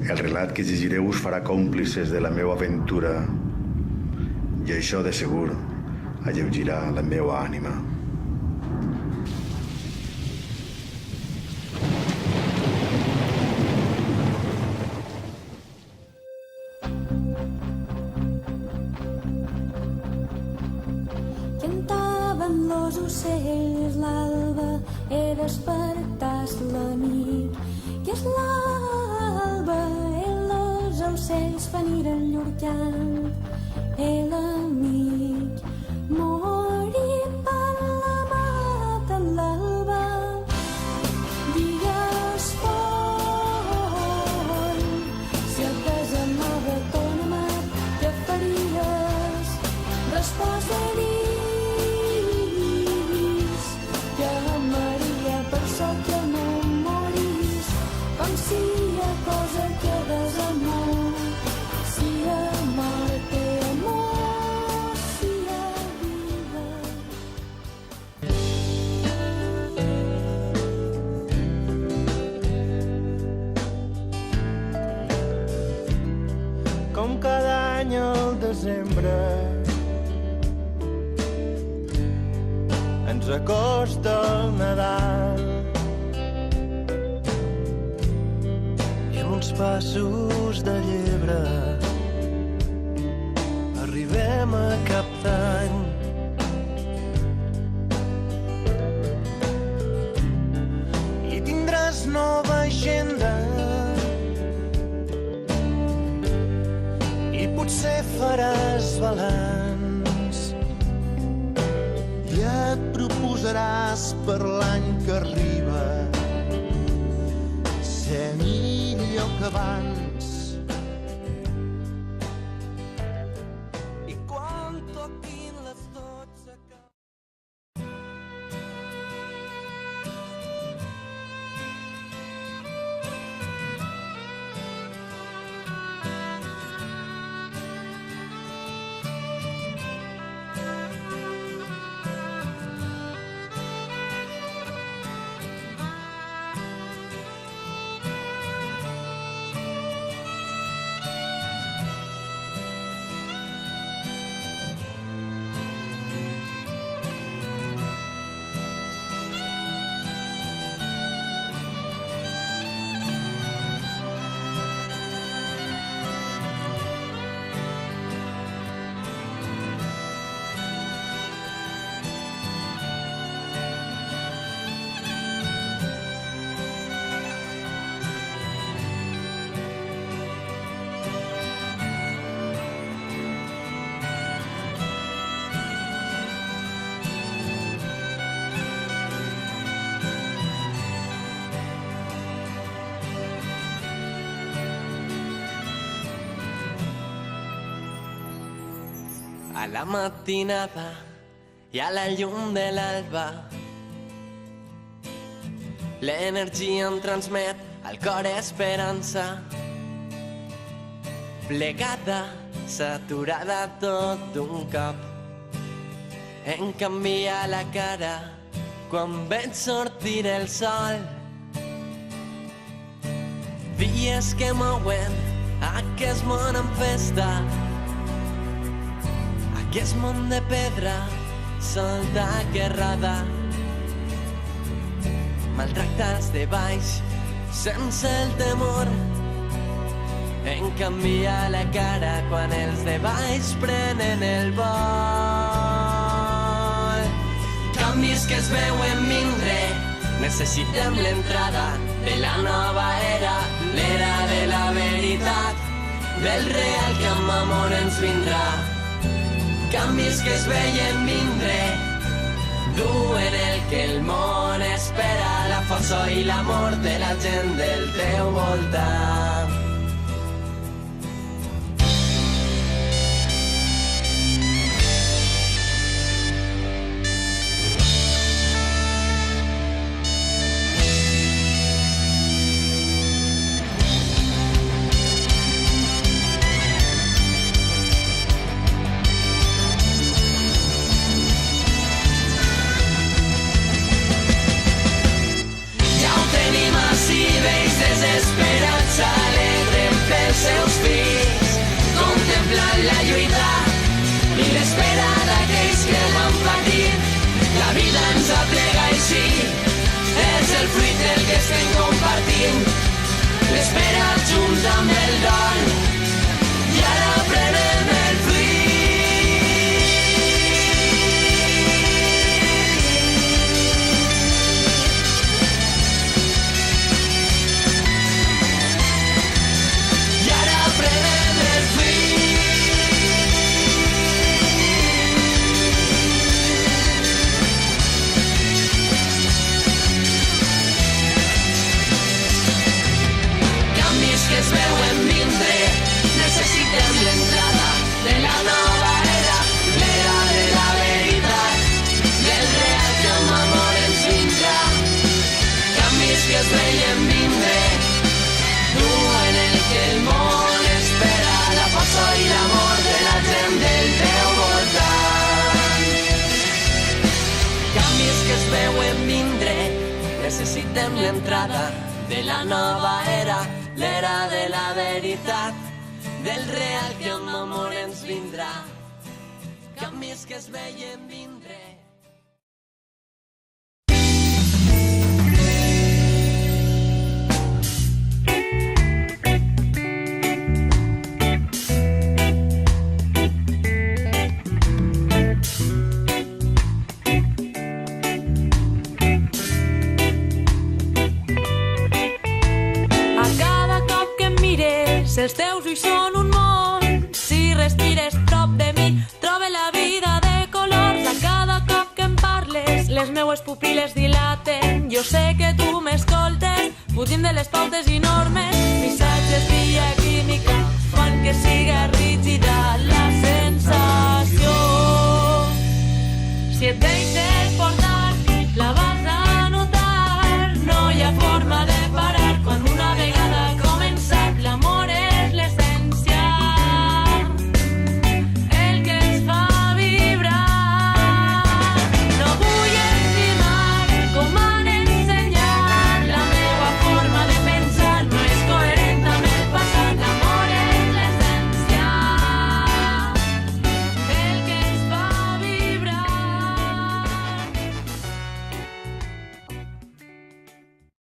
El relat que llegireu us farà còmplices de la meva aventura i això de segur alleugirà la meva ànima. Cantaven los ocells, l'alba he despertat l'amic, que és l'alba, els ocells fan ir al llur cant, l'amic morir per la mata en l'alba. Digues fort, si et desamava ton amat, què faries? Resposta que amaria per sort que no moris, com si hi ha cosa que desamor, si amor té amor, si hi ha vida. Com cada any al desembre ens acosta el Nadal i amb uns passos de llebre arribem a cap d'any. I tindràs nova agenda i potser faràs balanç i et proposaràs per l'any que arriba ser millor que abans. I quan toquin les 12 que... A la matinada i a la llum de l'alba l'energia em transmet al cor esperança. Plegada, saturada tot d'un cop, em canvia la cara quan veig sortir el sol. Dies que mouen aquest món en festa, aquest món de pedra, solta guerrada. Maltractats de baix, sense el temor, em canvia la cara quan els de baix prenen el vol. Canvis que es veuen vindre, necessitem l'entrada de la nova era, l'era de la veritat, del real que amb amor ens vindrà. Canvis que es veien vindre, duen el que el món espera, la força i l'amor de la gent del teu voltant. Ja ho tenim així, vells desesperats a les temps amb el dol i ara prenem el fruit. I ara prenem el fruit. Que es veuen vindre, necessitem l'entrada de la nova era, l'era de la veritat, del real que amb amor ens vindrà. Canvis que es veien vindre, duen el que el món espera, la força i l'amor de la gent del teu voltant. Canvis que es veuen vindre, necessitem l'entrada de la nova era, l'era de la veritat, del real que amb amor ens vindrà. Canvis que es veien vindre. Els teus ulls són un món, si respires prop de mi, trobe la vida de colors. A cada cop que em parles, les meues pupil·les dilaten. Jo sé que tu m'escoltes, fugint de les pautes i normes. Missatges via química fan que sí